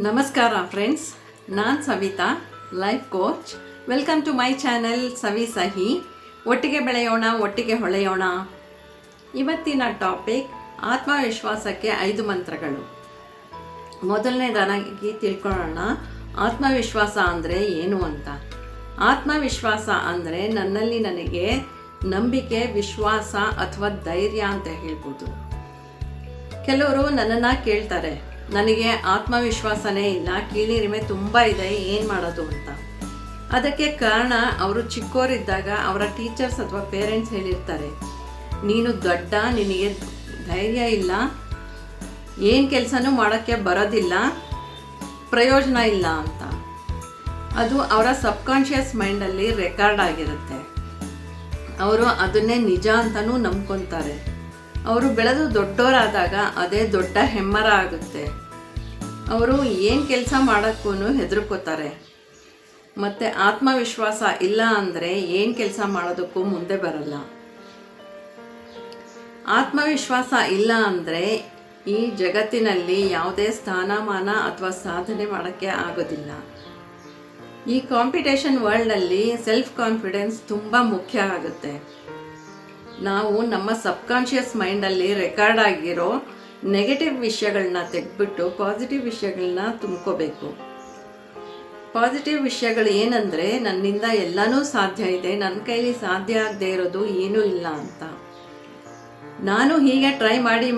ನಮಸ್ಕಾರ ಫ್ರೆಂಡ್ಸ್, ನಾನು Savita, life coach. Welcome to my channel Savi Sahi. ಒಟ್ಟಿಗೆ ಬೆಳೆಯೋಣ, ಒಟ್ಟಿಗೆ ಹೊಳೆಯೋಣ. ಇವತ್ತಿನ ಟಾಪಿಕ್ ಆತ್ಮವಿಶ್ವಾಸಕ್ಕೆ 5 ಮಂತ್ರಗಳು. ಮೊದಲನೇದಾಗಿ ತಿಳ್ಕೊಳ್ಳೋಣ, ಆತ್ಮವಿಶ್ವಾಸ ಅಂದರೆ ಏನು ಅಂತ. ಆತ್ಮವಿಶ್ವಾಸ ಅಂದರೆ ನನ್ನಲ್ಲಿ ನನಗೆ ನಂಬಿಕೆ, ವಿಶ್ವಾಸ ಅಥವಾ ಧೈರ್ಯ ಅಂತ ಹೇಳ್ಬೋದು. ಕೆಲವರು ನನ್ನನ್ನು ಕೇಳ್ತಾರೆ, ನನಗೆ ಆತ್ಮವಿಶ್ವಾಸನೇ ಇಲ್ಲ, ಕೀಳಿರಿಮೆ ತುಂಬ ಇದೆ, ಏನು ಮಾಡೋದು ಅಂತ. ಅದಕ್ಕೆ ಕಾರಣ ಅವರು ಚಿಕ್ಕವರಿದ್ದಾಗ ಅವರ ಟೀಚರ್ಸ್ ಅಥವಾ ಪೇರೆಂಟ್ಸ್ ಹೇಳಿರ್ತಾರೆ, ನೀನು ದೊಡ್ಡ, ನಿನಗೆ ಧೈರ್ಯ ಇಲ್ಲ, ಏನು ಕೆಲಸನೂ ಮಾಡೋಕ್ಕೆ ಬರೋದಿಲ್ಲ, ಪ್ರಯೋಜನ ಇಲ್ಲ ಅಂತ. ಅದು ಅವರ ಸಬ್ಕಾನ್ಷಿಯಸ್ ಮೈಂಡಲ್ಲಿ ರೆಕಾರ್ಡ್ ಆಗಿರುತ್ತೆ. ಅವರು ಅದನ್ನೇ ನಿಜ ಅಂತಲೂ ನಂಬ್ಕೊತಾರೆ. ಅವರು ಬೆಳೆದು ದೊಡ್ಡವರಾದಾಗ ಅದೇ ದೊಡ್ಡ ಹೆಮ್ಮರ ಆಗುತ್ತೆ. ಅವರು ಏನು ಕೆಲಸ ಮಾಡೋಕ್ಕೂ ಹೆದರ್ಕೋತಾರೆ. ಮತ್ತು ಆತ್ಮವಿಶ್ವಾಸ ಇಲ್ಲ ಅಂದರೆ ಏನು ಕೆಲಸ ಮಾಡೋದಕ್ಕೂ ಮುಂದೆ ಬರಲ್ಲ. ಆತ್ಮವಿಶ್ವಾಸ ಇಲ್ಲ ಅಂದರೆ ಈ ಜಗತ್ತಿನಲ್ಲಿ ಯಾವುದೇ ಸ್ಥಾನಮಾನ ಅಥವಾ ಸಾಧನೆ ಮಾಡೋಕ್ಕೆ ಆಗೋದಿಲ್ಲ. ಈ ಕಾಂಪಿಟೇಷನ್ ವರ್ಲ್ಡಲ್ಲಿ ಸೆಲ್ಫ್ ಕಾನ್ಫಿಡೆನ್ಸ್ ತುಂಬ ಮುಖ್ಯ ಆಗುತ್ತೆ. ನಾವು ನಮ್ಮ ಸಬ್ಕಾನ್ಷಿಯಸ್ ಮೈಂಡಲ್ಲಿ ರೆಕಾರ್ಡ್ ಆಗಿರೋ ನೆಗೆಟಿವ್ ವಿಷಯಗಳನ್ನ ತೆಗೆದ್ಬಿಟ್ಟು ಪಾಸಿಟಿವ್ ವಿಷಯಗಳನ್ನ ತುಂಬ್ಕೋಬೇಕು. ಪಾಸಿಟಿವ್ ವಿಷಯಗಳು ಏನಂದರೆ, ನನ್ನಿಂದ ಎಲ್ಲನೂ ಸಾಧ್ಯ ಇದೆ, ನನ್ನ ಕೈಲಿ ಸಾಧ್ಯ ಆಗದೆ ಇರೋದು ಏನೂ ಇಲ್ಲ ಅಂತ. ನಾನು ಹೀಗೆ ಟ್ರೈ ಮಾಡಿ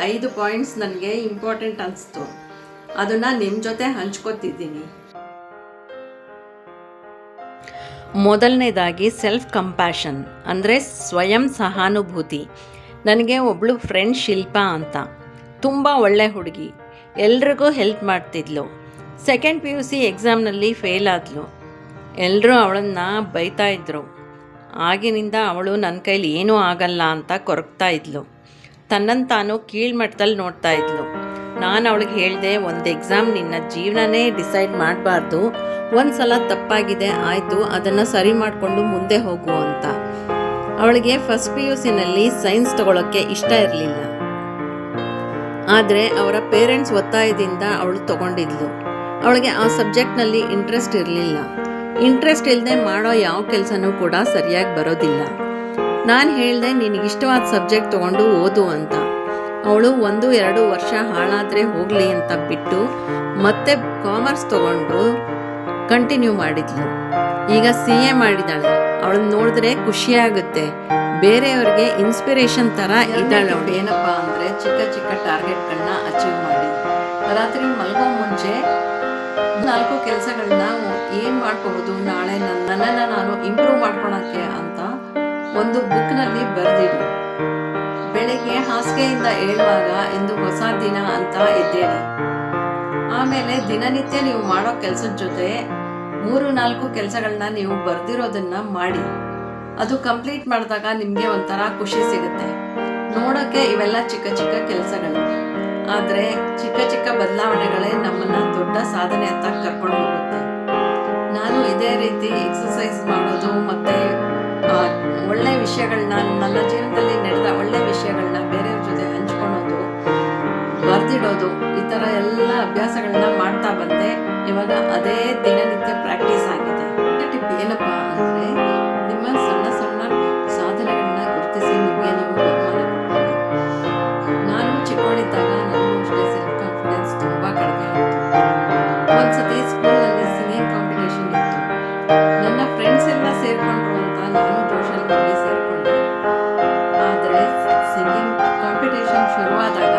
5 ಪಾಯಿಂಟ್ಸ್ ನನಗೆ ಇಂಪಾರ್ಟೆಂಟ್ ಅನಿಸ್ತು. ಅದನ್ನು ನಿಮ್ಮ ಜೊತೆ ಹಂಚ್ಕೊತಿದ್ದೀನಿ. ಮೊದಲನೇದಾಗಿ ಸೆಲ್ಫ್ ಕಂಪ್ಯಾಷನ್ ಅಂದರೆ ಸ್ವಯಂ ಸಹಾನುಭೂತಿ. ನನಗೆ ಒಬ್ಬಳು ಫ್ರೆಂಡ್ ಶಿಲ್ಪಾ ಅಂತ, ತುಂಬ ಒಳ್ಳೆ ಹುಡುಗಿ, ಎಲ್ರಿಗೂ ಹೆಲ್ಪ್ ಮಾಡ್ತಿದ್ಲು. ಸೆಕೆಂಡ್ PUC ಎಕ್ಸಾಮ್ನಲ್ಲಿ ಫೇಲ್ ಆದಳು. ಎಲ್ಲರೂ ಅವಳನ್ನು ಬೈತಾ ಇದ್ದರು. ಆಗಿನಿಂದ ಅವಳು ನನ್ನ ಕೈಲಿ ಏನೂ ಆಗಲ್ಲ ಅಂತ ಕೊರಗ್ತಾ ಇದ್ಲು. ತನ್ನನ್ನು ತಾನು ಕೀಳ್ಮಟ್ಟದಲ್ಲಿ ನೋಡ್ತಾ ಇದ್ಲು. ನಾನು ಅವಳಿಗೆ ಹೇಳಿದೆ, ಒಂದು ಎಕ್ಸಾಮ್ ನಿನ್ನ ಜೀವನನೇ ಡಿಸೈಡ್ ಮಾಡಬಾರ್ದು, ಒಂದು ಸಲ ತಪ್ಪಾಗಿದೆ, ಆಯಿತು, ಅದನ್ನು ಸರಿ ಮಾಡಿಕೊಂಡು ಮುಂದೆ ಹೋಗು ಅಂತ. ಅವಳಿಗೆ ಫಸ್ಟ್ PUCನಲ್ಲಿ ಸೈನ್ಸ್ ತಗೊಳ್ಳೋಕ್ಕೆ ಇಷ್ಟ ಇರಲಿಲ್ಲ. ಆದರೆ ಅವರ ಪೇರೆಂಟ್ಸ್ ಒತ್ತಾಯದಿಂದ ಅವಳು ತಗೊಂಡಿದ್ಲು. ಅವಳಿಗೆ ಆ ಸಬ್ಜೆಕ್ಟ್ನಲ್ಲಿ ಇಂಟ್ರೆಸ್ಟ್ ಇರಲಿಲ್ಲ. ಇಂಟ್ರೆಸ್ಟ್ ಇಲ್ಲದೆ ಮಾಡೋ ಯಾವ ಕೆಲಸನೂ ಕೂಡ ಸರಿಯಾಗಿ ಬರೋದಿಲ್ಲ. ನಾನು ಹೇಳಿದೆ, ನಿನಗಿಷ್ಟವಾದ ಸಬ್ಜೆಕ್ಟ್ ತೊಗೊಂಡು ಓದು ಅಂತ. ಅವಳು 1-2 ವರ್ಷ ಹಾಳಾದರೆ ಹೋಗಲಿ ಅಂತ ಬಿಟ್ಟು ಮತ್ತೆ ಕಾಮರ್ಸ್ ತೊಗೊಂಡು ಕಂಟಿನ್ಯೂ ಮಾಡಿದ್ಲು. ಈಗ CA ಮಾಡಿದ್ದಾಳೆ. ಅವಳನ್ನ ನೋಡಿದ್ರೆ ಖುಷಿಯಾಗುತ್ತೆ. ಬೇರೆಯವ್ರಿಗೆ ಇನ್ಸ್ಪಿರೇಷನ್ ಥರ ಇದ್ದಾಳೆ ಅವಳು. ಏನಪ್ಪ ಅಂದರೆ, ಚಿಕ್ಕ ಚಿಕ್ಕ ಟಾರ್ಗೆಟ್ಗಳನ್ನ ಅಚೀವ್ ಮಾಡಿ, ರಾತ್ರಿ ಮಲಗೋ ಮುಂಚೆ 4 ಕೆಲಸಗಳನ್ನ ಏನು ಮಾಡ್ಕೋಬೋದು, ನಾಳೆ ನನ್ನನ್ನು ನಾನು ಇಂಪ್ರೂವ್ ಮಾಡ್ಕೊಳಕ್ಕೆ ಅಂತ ಒಂದು ಬುಕ್ನಲ್ಲಿ ಬರೆದಿಡಿ. ಬೆಳಗ್ಗೆ ಹಾಸಿಗೆಯಿಂದ ಏಳುವಾಗ ಇಂದು ಹೊಸ ದಿನ ಅಂತ ಎದ್ದೇಳಿ. ಆಮೇಲೆ ದಿನನಿತ್ಯ ನೀವು ಮಾಡೋ ಕೆಲಸದ ಜೊತೆ 3-4 ಕೆಲಸಗಳನ್ನ ನೀವು ಬರೆದಿರೋದನ್ನು ಮಾಡಿ. ಅದು ಕಂಪ್ಲೀಟ್ ಮಾಡಿದಾಗ ನಿಮಗೆ ಒಂಥರ ಖುಷಿ ಸಿಗುತ್ತೆ. ನೋಡೋಕ್ಕೆ ಇವೆಲ್ಲ ಚಿಕ್ಕ ಚಿಕ್ಕ ಕೆಲಸಗಳು, ಆದರೆ ಚಿಕ್ಕ ಚಿಕ್ಕ ಬದಲಾವಣೆಗಳೇ ನಮ್ಮನ್ನು ದೊಡ್ಡ ಸಾಧನೆ ಅಂತ ಕರ್ಕೊಂಡು ಹೋಗುತ್ತೆ. ನಾನು ಇದೇ ರೀತಿ ಎಕ್ಸಸೈಸ್ ಮಾಡೋದು ಮತ್ತು ಒಳ್ಳೆ ವಿಷಯಗಳನ್ನ, ನನ್ನ ಜೀವನದಲ್ಲಿ ನಡೆದ ಒಳ್ಳೆ ವಿಷಯಗಳನ್ನ ಬೇರೆಯವ್ರ ಜೊತೆ ಹಂಚ್ಕೊಳ್ಳೋದು, ಬರೆದಿಡೋದು, ಈ ಥರ ಎಲ್ಲ ಅಭ್ಯಾಸಗಳನ್ನ ಮಾಡ್ತಾ ಬಂದೆ. ಇವಾಗ ಅದೇ ದಿನನಿತ್ಯ ಪ್ರಾಕ್ಟೀಸ್ ಆಗಿದೆ. ಟಿಪ್ ಏನಪ್ಪ ಅಂದರೆ, ನಿಮ್ಮ ಸಣ್ಣ ಸಣ್ಣ ಸಾಧನೆಗಳನ್ನ ಗುರುತಿಸಿ ನಿಮಗೆ ನೀವು ಬಹುಮಾನ ಕೊಟ್ಕೊಳ್ಳಿ. ನಾನು ಚಿಕ್ಕವಳಿದ್ದಾಗ ನನಗೂ ಅಷ್ಟೇ ಸೆಲ್ಫ್ ಕಾನ್ಫಿಡೆನ್ಸ್ ತುಂಬ ಕಡಿಮೆ ಇತ್ತು. ಒಂದ್ಸತಿ ಸ್ಕೂಲ್ನಲ್ಲಿ ಸಿಂಗಿಂಗ್ ಕಾಂಪಿಟೇಷನ್ ಇತ್ತು. ನನ್ನ ಫ್ರೆಂಡ್ಸ್ ಎಲ್ಲ ಸೇರಿಕೊಂಡ್ರು ಅಂತ ನಾನು ಜೋಶಲ್ಲಿ ಹೋಗಿ ಸೇರಿಕೊಂಡೆ. ಆದರೆ ಸಿಂಗಿಂಗ್ ಕಾಂಪಿಟೇಷನ್ ಶುರುವಾದಾಗ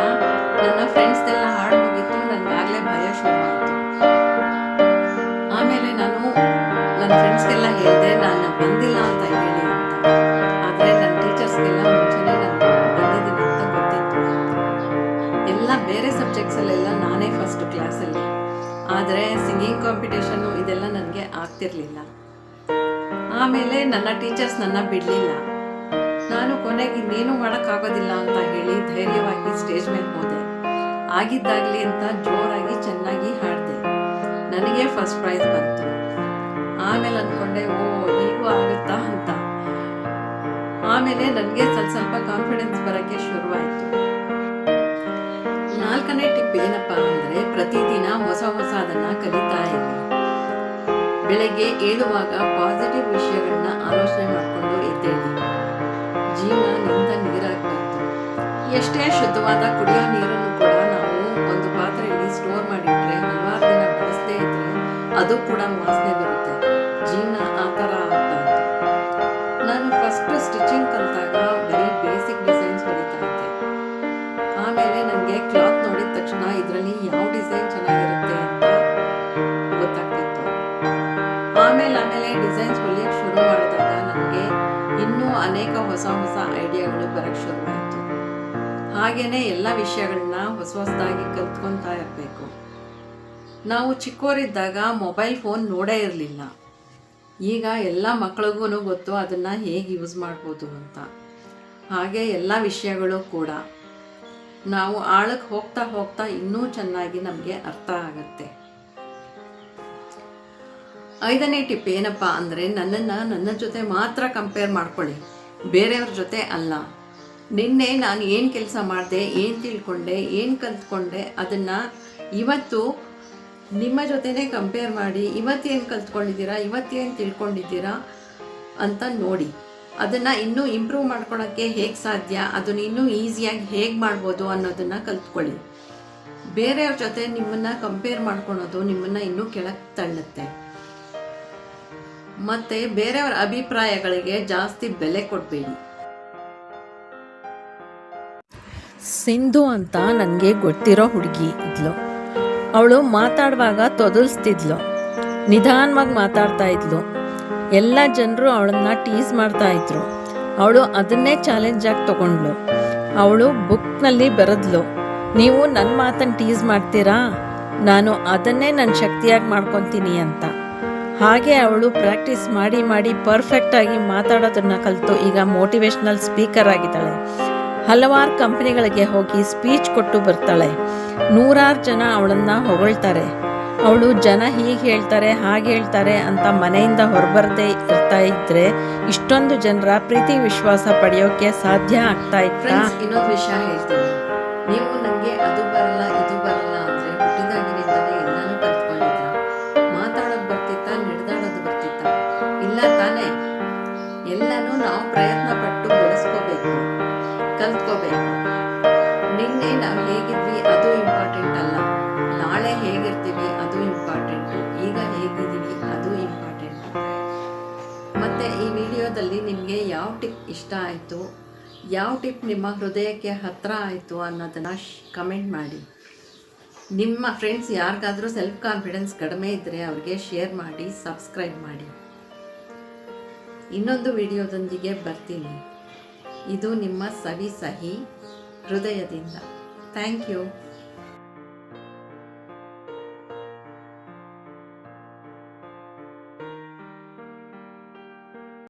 ನನ್ನ ಫ್ರೆಂಡ್ಸ್ದೆಲ್ಲ ಹಾಡು ಮುಗಿತ್ತು, ನನಗಾಗಲೇ ಭಯ ಶುರುವಾಯಿತು. ಆಮೇಲೆ ನಾನು ನನ್ನ ಫ್ರೆಂಡ್ಸ್ಗೆಲ್ಲ ಹೇಳಿದೆ, ನಾನು ಬಂದಿಲ್ಲ ಅಂತ ಹೇಳಿ ಅಂತ. ಆದರೆ ನನ್ನ ಟೀಚರ್ಸ್ಗೆಲ್ಲ ಮುಂಚೆನೇ ನಾನು ಬಂದಿದ್ದೀನಿ ಅಂತ ಗೊತ್ತಿತ್ತು. ಎಲ್ಲ ಬೇರೆ ಸಬ್ಜೆಕ್ಟ್ಸಲ್ಲೆಲ್ಲ ನಾನೇ ಫಸ್ಟ್ ಕ್ಲಾಸಲ್ಲಿ. ಆದರೆ ಸಿಂಗಿಂಗ್ ಕಾಂಪಿಟೇಷನ್ನು ಇದೆಲ್ಲ ನನಗೆ ಆಗ್ತಿರಲಿಲ್ಲ. ಆಮೇಲೆ ನನ್ನ ಟೀಚರ್ಸ್ ನನ್ನ ಬಿಡಲಿಲ್ಲ. ನಾನು ಕೊನೆಗೆ ಇನ್ನೇನು ಮಾಡೋಕ್ಕಾಗೋದಿಲ್ಲ ಅಂತ ಹೇಳಿ ಧೈರ್ಯವಾಗಿ ಸ್ಟೇಜ್ ಮೇಲೆ ಹೋದೆ. ಆಗಿದ್ದಾಗಲಿ ಅಂತ ಜೋರಾಗಿ ಚೆನ್ನಾಗಿ ಹಾಡಿದೆ. ನನಗೆ ಫಸ್ಟ್ ಪ್ರೈಸ್ ಬಂತು. ಆಮೇಲೆ ಅಂದ್ಕೊಂಡೆ, ಹೀಗೂ ಆಗುತ್ತಾ ಅಂತ. ಆಮೇಲೆ ನನಗೆ ಸ್ವಲ್ಪ ಕಾನ್ಫಿಡೆನ್ಸ್ ಬರೋಕ್ಕೆ ಶುರುವಾಯಿತು. 4ನೇ ಟಿಪ್ ಏನಪ್ಪ ಅಂದರೆ, ಪ್ರತಿದಿನ ಹೊಸದನ್ನು ಕಲಿತಾ ಇರಿ. ಬೆಳಗ್ಗೆ ಏಳುವಾಗ ಪಾಸಿಟಿವ್ ವಿಷಯಗಳನ್ನ ಆಲೋಚನೆ ಮಾಡಿಕೊಂಡು ಎದ್ದೇಳಿ. ಜೀವನ ನಿಂತ ನೀರಾಗಬಾರ್ದು. ಎಷ್ಟೇ ಶುದ್ಧವಾದ ಕುಡಿಯೋ ನೀರನ್ನು ಕೂಡ ನಾವು ಒಂದು ಪಾತ್ರೆಯಲ್ಲಿ ಸ್ಟೋರ್ ಮಾಡಿಟ್ರೆ ಹಲವಾರು ದಿನ ಬಳಸದೇ ಇದ್ರೆ ಅದು ಕೂಡ ವಾಸನೆ ಬರುತ್ತೆ. ಜೀವನ ಆ ಥರ ಆಗ್ಬಾರ್ದು. ನಾನು ಫಸ್ಟ್ ಸ್ಟಿಚಿಂಗ್ ಕಲಿತಾಗ ಬರೀ ಬೇಸಿಕ್ ಡಿಸೈನ್ಸ್ ಬರೀತಾ ಇದ್ದೆ. ಆಮೇಲೆ ನನಗೆ ಕ್ಲಾತ್ ನೋಡಿದ ತಕ್ಷಣ ಇದರಲ್ಲಿ ಯಾವ ಡಿಸೈನ್ ಚೆನ್ನಾಗಿರುತ್ತೆ ಅಂತ ಗೊತ್ತಾಗ್ತಿತ್ತು. ಆಮೇಲೆ ಡಿಸೈನ್ಸ್ ಹೊಲಿಯೋಕ್ಕೆ ಶುರು ಮಾಡಿದಾಗ ನನಗೆ ಇನ್ನೂ ಅನೇಕ ಹೊಸ ಐಡಿಯಾಗಳು ಬರೋಕ್ಕೆ ಶುರುವಾಯಿತು. ಹಾಗೆಯೇ ಎಲ್ಲ ವಿಷಯಗಳನ್ನ ಹೊಸದಾಗಿ ಕಲ್ತ್ಕೊತಾ ಇರಬೇಕು. ನಾವು ಚಿಕ್ಕವರಿದ್ದಾಗ ಮೊಬೈಲ್ ಫೋನ್ ನೋಡೇ ಇರಲಿಲ್ಲ. ಈಗ ಎಲ್ಲ ಮಕ್ಕಳಿಗೂ ಗೊತ್ತು ಅದನ್ನು ಹೇಗೆ ಯೂಸ್ ಮಾಡ್ಬೋದು ಅಂತ. ಹಾಗೆ ಎಲ್ಲ ವಿಷಯಗಳು ಕೂಡ ನಾವು ಆಳಕ್ಕೆ ಹೋಗ್ತಾ ಇನ್ನೂ ಚೆನ್ನಾಗಿ ನಮಗೆ ಅರ್ಥ ಆಗುತ್ತೆ. 5ನೇ ಟಿಪ್ ಏನಪ್ಪ ಅಂದರೆ, ನನ್ನ ಜೊತೆ ಮಾತ್ರ ಕಂಪೇರ್ ಮಾಡ್ಕೊಳ್ಳಿ, ಬೇರೆಯವ್ರ ಜೊತೆ ಅಲ್ಲ. ನಿನ್ನೆ ನಾನು ಏನು ಕೆಲಸ ಮಾಡಿದೆ, ಏನು ತಿಳ್ಕೊಂಡೆ, ಏನು ಕಲ್ತ್ಕೊಂಡೆ ಅದನ್ನು ಇವತ್ತು ನಿಮ್ಮ ಜೊತೆನೇ ಕಂಪೇರ್ ಮಾಡಿ ಇವತ್ತೇನು ಕಲ್ತ್ಕೊಂಡಿದ್ದೀರಾ, ಇವತ್ತೇನು ತಿಳ್ಕೊಂಡಿದ್ದೀರಾ ಅಂತ ನೋಡಿ. ಅದನ್ನು ಇನ್ನೂ ಇಂಪ್ರೂವ್ ಮಾಡ್ಕೊಳಕ್ಕೆ ಹೇಗೆ ಸಾಧ್ಯ, ಅದನ್ನು ಇನ್ನೂ ಈಸಿಯಾಗಿ ಹೇಗೆ ಮಾಡ್ಬೋದು ಅನ್ನೋದನ್ನು ಕಲ್ತ್ಕೊಳ್ಳಿ. ಬೇರೆಯವ್ರ ಜೊತೆ ನಿಮ್ಮನ್ನು ಕಂಪೇರ್ ಮಾಡ್ಕೊಳೋದು ನಿಮ್ಮನ್ನು ಇನ್ನೂ ಕೆಳಗೆ ತಳ್ಳುತ್ತೆ. ಮತ್ತು ಬೇರೆಯವರ ಅಭಿಪ್ರಾಯಗಳಿಗೆ ಜಾಸ್ತಿ ಬೆಲೆ ಕೊಡಬೇಡಿ. ಸಿಂಧು ಅಂತ ನನಗೆ ಗೊತ್ತಿರೋ ಹುಡುಗಿ ಇದ್ಲು. ಅವಳು ಮಾತಾಡುವಾಗ ತೊದಲ್ಸ್ತಿದ್ಲು, ನಿಧಾನವಾಗಿ ಮಾತಾಡ್ತಾ ಇದ್ಲು. ಎಲ್ಲ ಜನರು ಅವಳನ್ನು ಟೀಸ್ ಮಾಡ್ತಾ ಇದ್ರು. ಅವಳು ಅದನ್ನೇ ಚಾಲೆಂಜಾಗಿ ತಗೊಂಡ್ಳು. ಅವಳು ಬುಕ್ನಲ್ಲಿ ಬರೆದ್ಲು, ನೀವು ನನ್ನ ಮಾತನ್ನು ಟೀಸ್ ಮಾಡ್ತೀರಾ, ನಾನು ಅದನ್ನೇ ನನ್ನ ಶಕ್ತಿಯಾಗಿ ಮಾಡ್ಕೊತೀನಿ ಅಂತ. ಹಾಗೆ ಅವಳು ಪ್ರಾಕ್ಟೀಸ್ ಮಾಡಿ ಪರ್ಫೆಕ್ಟಾಗಿ ಮಾತಾಡೋದನ್ನು ಕಲಿತು ಈಗ ಮೋಟಿವೇಶ್ನಲ್ ಸ್ಪೀಕರ್ ಆಗಿದ್ದಾಳೆ. ಹಲವಾರು ಕಂಪ್ನಿಗಳಿಗೆ ಹೋಗಿ ಸ್ಪೀಚ್ ಕೊಟ್ಟು ಬರ್ತಾಳೆ. 100 ಜನ ಅವಳನ್ನು ಹೊಗಳ್ತಾರೆ. ಅವಳು ಜನ ಹೀಗೆ ಹೇಳ್ತಾರೆ ಹಾಗೆ ಹೇಳ್ತಾರೆ ಅಂತ ಮನೆಯಿಂದ ಹೊರಬರದೇ ಇರ್ತಾ ಇದ್ದರೆ ಇಷ್ಟೊಂದು ಜನರ ಪ್ರೀತಿ ವಿಶ್ವಾಸ ಪಡೆಯೋಕ್ಕೆ ಸಾಧ್ಯ ಆಗ್ತಾ ಇತ್ತು. ಇನ್ನೊಂದು ವಿಷಯ ಹೇಳ್ತೀನಿ, ನೀವು ನನಗೆ ಅದು ಬರಲ್ಲ ಇದು ಬರಲ್ಲ ಅಂದರೆ ಹುಟ್ಟಿದಾಗಿನಿಂದಲೇ ಎಲ್ಲನೂ ಕಲ್ತ್ಕೊಂಡಿದ್ರ? ಮಾತಾಡೋದು ಬರ್ತಿತ್ತ, ನಡೆದಾಡೋದು ಬರ್ತಿತ್ತ? ಇಲ್ಲ ತಾನೇ. ಎಲ್ಲನೂ ನಾವು ಪ್ರಯತ್ನ ಪಟ್ಟು ಬೆಳೆಸ್ಕೋಬೇಕು, ಕಲ್ತ್ಕೋಬೇಕು. ನಿನ್ನೆ ನಾವು ಹೇಗಿದ್ವಿ ಅದು ಇಂಪಾರ್ಟೆಂಟ್ ಅಲ್ಲ, ನಾಳೆ ಹೇಗಿರ್ತೀವಿ ಅದು ಇಂಪಾರ್ಟೆಂಟು, ಈಗ ಹೇಗಿದ್ದೀವಿ ಅದು ಇಂಪಾರ್ಟೆಂಟು. ಮತ್ತು ಈ ವಿಡಿಯೋದಲ್ಲಿ ನಿಮಗೆ ಯಾವ ಟಿಪ್ ಇಷ್ಟ ಆಯಿತು, ಯಾವ ಟಿಪ್ ನಿಮ್ಮ ಹೃದಯಕ್ಕೆ ಹತ್ತಿರ ಆಯಿತು ಅನ್ನೋದನ್ನು ಕಮೆಂಟ್ ಮಾಡಿ. ನಿಮ್ಮ ಫ್ರೆಂಡ್ಸ್ ಯಾರಿಗಾದರೂ ಸೆಲ್ಫ್ ಕಾನ್ಫಿಡೆನ್ಸ್ ಕಡಿಮೆ ಇದ್ದರೆ ಅವ್ರಿಗೆ ಶೇರ್ ಮಾಡಿ, ಸಬ್ಸ್ಕ್ರೈಬ್ ಮಾಡಿ. ಇನ್ನೊಂದು ವಿಡಿಯೋದೊಂದಿಗೆ ಬರ್ತೀನಿ. ಇದು ನಿಮ್ಮ ಸವಿ ಸಹಿ ಹೃದಯದಿಂದ. Thank you.